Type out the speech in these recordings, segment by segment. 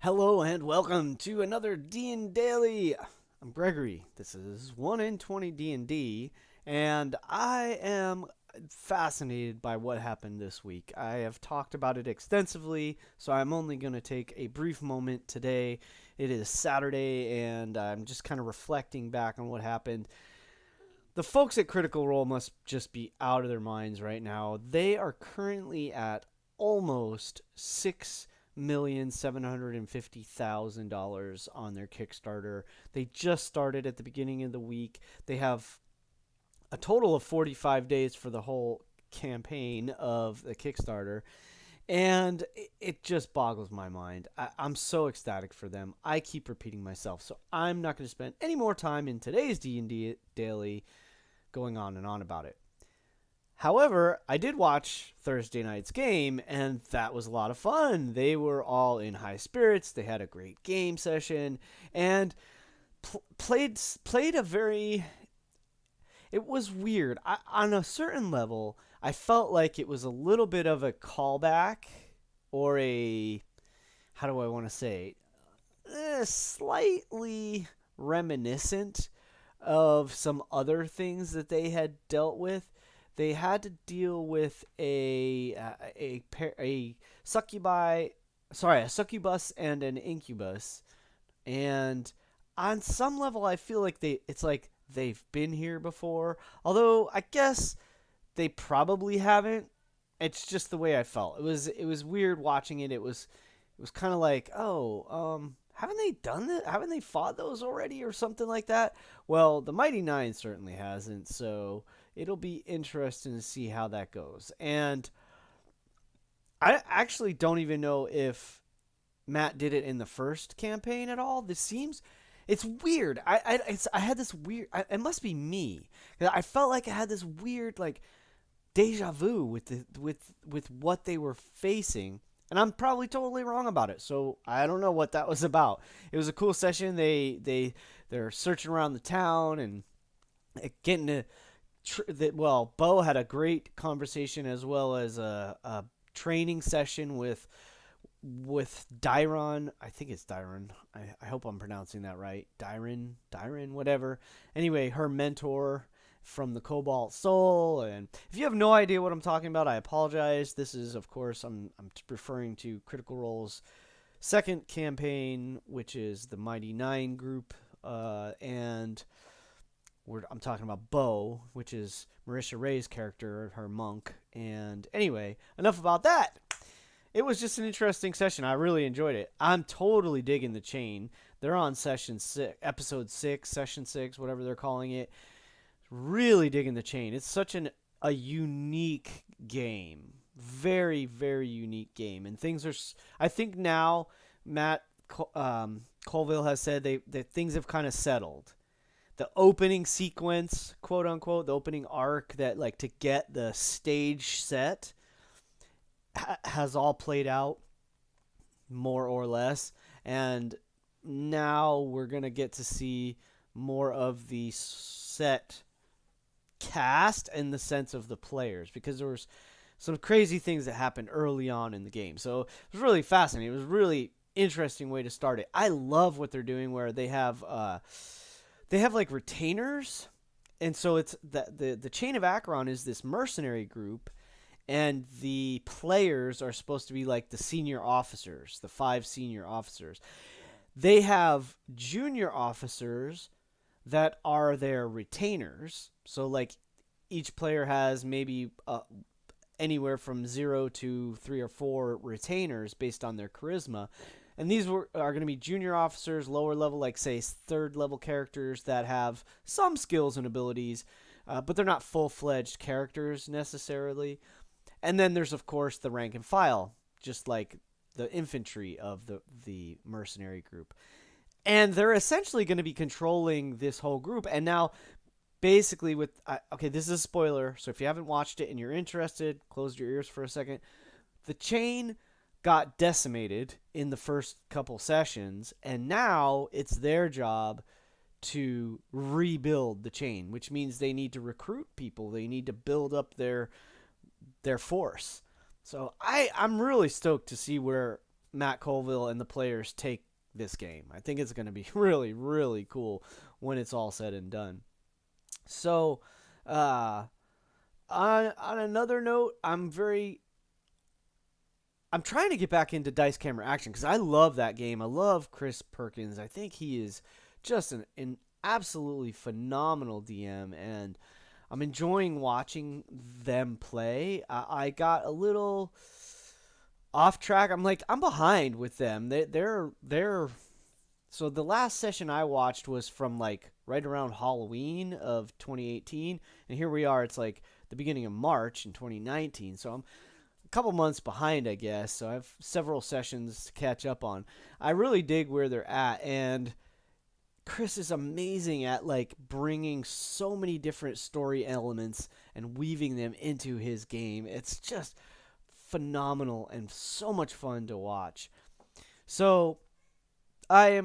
Hello and welcome to another DnDaily. I'm Gregory. This is 1 in 20 D&D, and I am fascinated by what happened this week. I have talked about it extensively, so I'm only going to take a brief moment today. It is Saturday, and I'm just kind of reflecting back on what happened. The folks at Critical Role must just be out of their minds right now. They are currently at almost $6,750,000 on their Kickstarter. They just started at the beginning of the week. They have a total of 45 days for the whole campaign of the Kickstarter. And it just boggles my mind. I'm so ecstatic for them. I keep repeating myself. So I'm not going to spend any more time in today's D&D Daily going on and on about it. However, I did watch Thursday night's game, and that was a lot of fun. They were all in high spirits. They had a great game session, and played a very. It was weird. On a certain level, I felt like it was a little bit of a callback, or a, how do I want to say, slightly reminiscent of some other things that they had dealt with. They had to deal with a succubus and an incubus, and on some level, I feel like it's like they've been here before. Although I guess they probably haven't. It's just the way I felt. It was weird watching it. It was kind of like, oh, haven't they done that? Haven't they fought those already or something like that? Well, the Mighty Nine certainly hasn't, so it'll be interesting to see how that goes. And I actually don't even know if Matt did it in the first campaign at all. It's weird. I had this weird. It must be me. I felt like I had this weird like deja vu with what they were facing, and I'm probably totally wrong about it. So I don't know what that was about. It was a cool session. They're searching around the town and getting to. Well, Bo had a great conversation as well as a training session with Dyron. I think it's Dyron. I hope I'm pronouncing that right. Dyron, whatever. Anyway, her mentor from the Cobalt Soul. And if you have no idea what I'm talking about, I apologize. This is, of course, I'm referring to Critical Role's second campaign, which is the Mighty Nine group, and I'm talking about Bo, which is Marisha Ray's character, her monk. And anyway, enough about that. It was just an interesting session. I really enjoyed it. I'm totally digging the chain. They're on episode 6, session 6, whatever they're calling it. Really digging the chain. It's such a unique game. Very, very unique game. And things are, I think now, Matt Colville has said that things have kind of settled. The opening sequence, quote unquote, the opening arc that like to get the stage set has all played out more or less, and now we're gonna get to see more of the set cast in the sense of the players, because there was some crazy things that happened early on in the game. So it was really fascinating. It was a really interesting way to start it. I love what they're doing where they have like retainers, and so it's the Chain of Acheron is this mercenary group, and the players are supposed to be like the senior officers, the 5 senior officers. They have junior officers that are their retainers. So like each player has maybe anywhere from 0 to 3 or 4 retainers based on their charisma. And these are going to be junior officers, lower level, like say 3rd level characters that have some skills and abilities, but they're not full-fledged characters necessarily. And then there's, of course, the rank and file, just like the infantry of the mercenary group. And they're essentially going to be controlling this whole group. And now, basically, okay, this is a spoiler, so if you haven't watched it and you're interested, close your ears for a second. The chain got decimated in the first couple sessions, and now it's their job to rebuild the chain, which means they need to recruit people. They need to build up their force. So I'm really stoked to see where Matt Colville and the players take this game. I think it's going to be really, really cool when it's all said and done. So, uh, on another note, I'm trying to get back into Dice Camera Action because I love that game. I love Chris Perkins. I think he is just an absolutely phenomenal DM, and I'm enjoying watching them play. I got a little off track. I'm behind with them. They're so the last session I watched was from like right around Halloween of 2018, and here we are. It's like the beginning of March in 2019. So I'm a couple months behind, I guess. So I have several sessions to catch up on. I really dig where they're at, and Chris is amazing at like bringing so many different story elements and weaving them into his game. It's just phenomenal and so much fun to watch. So I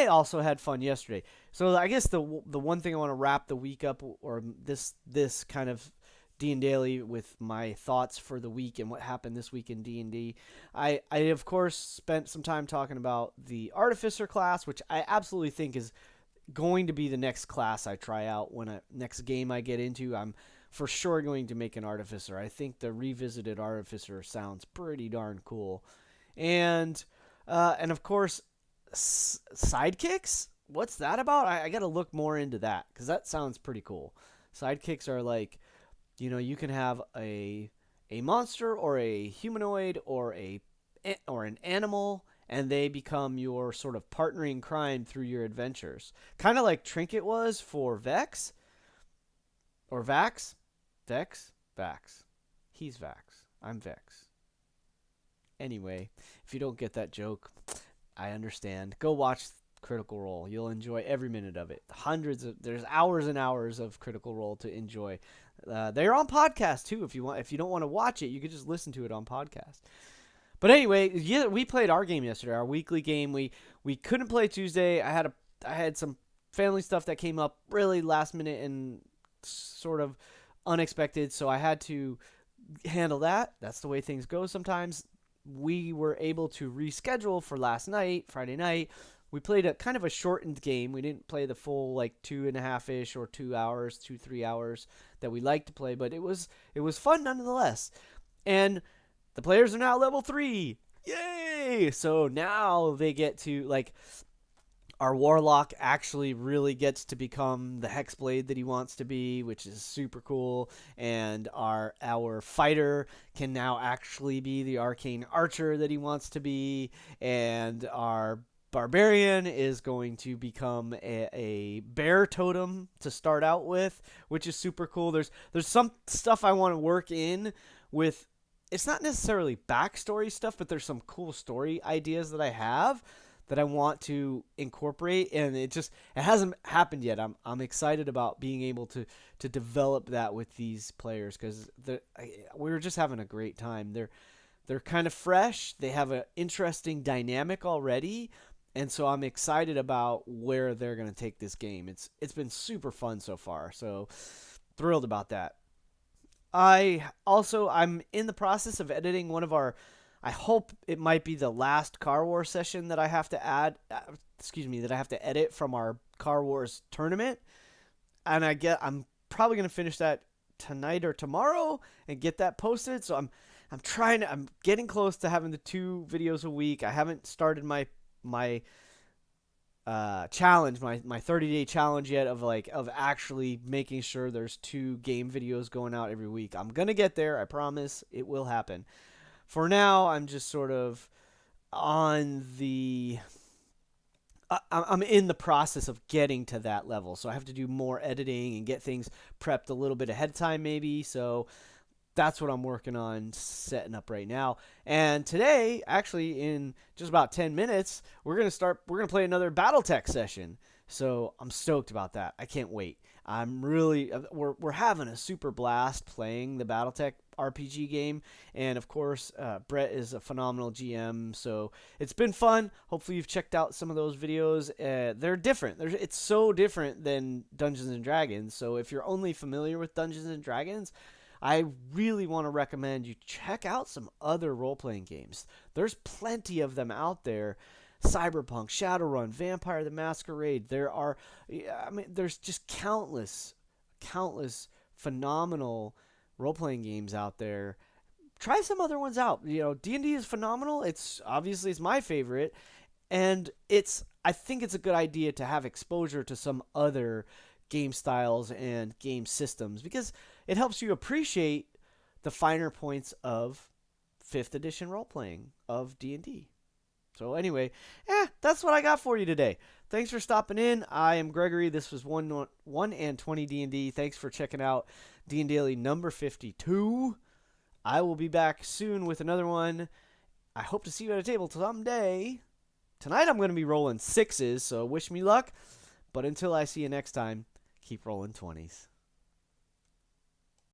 also had fun yesterday. So I guess the one thing I want to wrap the week up, or this kind of DnDaily with my thoughts for the week and what happened this week in D&D. I of course spent some time talking about the Artificer class, which I absolutely think is going to be the next class I try out when next game I get into. I'm for sure going to make an Artificer. I think the revisited Artificer sounds pretty darn cool. And of course, sidekicks? What's that about? I got to look more into that because that sounds pretty cool. Sidekicks are like, you can have a monster or a humanoid or an animal, and they become your sort of partner in crime through your adventures. Kind of like Trinket was for Vex or Vax. Vex? Vax. He's Vax. I'm Vex. Anyway, if you don't get that joke, I understand. Go watch Critical Role. You'll enjoy every minute of it. There's hours and hours of Critical Role to enjoy. They're on podcast too. If you don't want to watch it, you could just listen to it on podcast. But anyway, yeah, we played our game yesterday, our weekly game. We couldn't play Tuesday. I had some family stuff that came up really last minute and sort of unexpected, so I had to handle that. That's the way things go sometimes. We were able to reschedule for last night, Friday night. We played a kind of a shortened game. We didn't play the full like 2.5-ish or 2 hours, 3 hours that we like to play, but it was fun nonetheless. And the players are now level 3. Yay! So now they get to like our warlock actually really gets to become the hexblade that he wants to be, which is super cool. And our fighter can now actually be the arcane archer that he wants to be. And our barbarian is going to become a bear totem to start out with, which is super cool. There's some stuff I want to work in with. It's not necessarily backstory stuff, but there's some cool story ideas that I have that I want to incorporate, and it hasn't happened yet. I'm excited about being able to develop that with these players because we were just having a great time. They're kind of fresh. They have an interesting dynamic already, and so I'm excited about where they're going to take this game. It's been super fun so far, so thrilled about that. I'm in the process of editing one of our. I hope it might be the last Car Wars session that I have to that I have to edit from our Car Wars tournament. And I'm probably going to finish that tonight or tomorrow and get that posted. So I'm getting close to having the 2 videos a week. I haven't started my challenge, my 30-day challenge yet of actually making sure there's 2 game videos going out every week. I'm going to get there. I promise it will happen. For now, I'm just sort of I'm in the process of getting to that level. So I have to do more editing and get things prepped a little bit ahead of time maybe. So that's what I'm working on setting up right now. And today, actually in just about 10 minutes, we're going to play another BattleTech session. So I'm stoked about that. I can't wait. We're having a super blast playing the BattleTech RPG game, and of course Brett is a phenomenal GM, so it's been fun. Hopefully you've checked out some of those videos. They're different. It's so different than Dungeons and Dragons, so if you're only familiar with Dungeons and Dragons, I really want to recommend you check out some other role-playing games. There's plenty of them out there. Cyberpunk, Shadowrun, Vampire the Masquerade. There's just countless phenomenal role-playing games out there. Try some other ones out. D&D is phenomenal. It's my favorite, and I think it's a good idea to have exposure to some other game styles and game systems because it helps you appreciate the finer points of 5th edition role playing of D&D. So anyway, that's what I got for you today. Thanks for stopping in. I am Gregory. This was 1 and 20 D&D. Thanks for checking out DnDaily number 52. I will be back soon with another one. I hope to see you at a table someday. Tonight I'm going to be rolling 6s, so wish me luck. But until I see you next time, keep rolling 20s.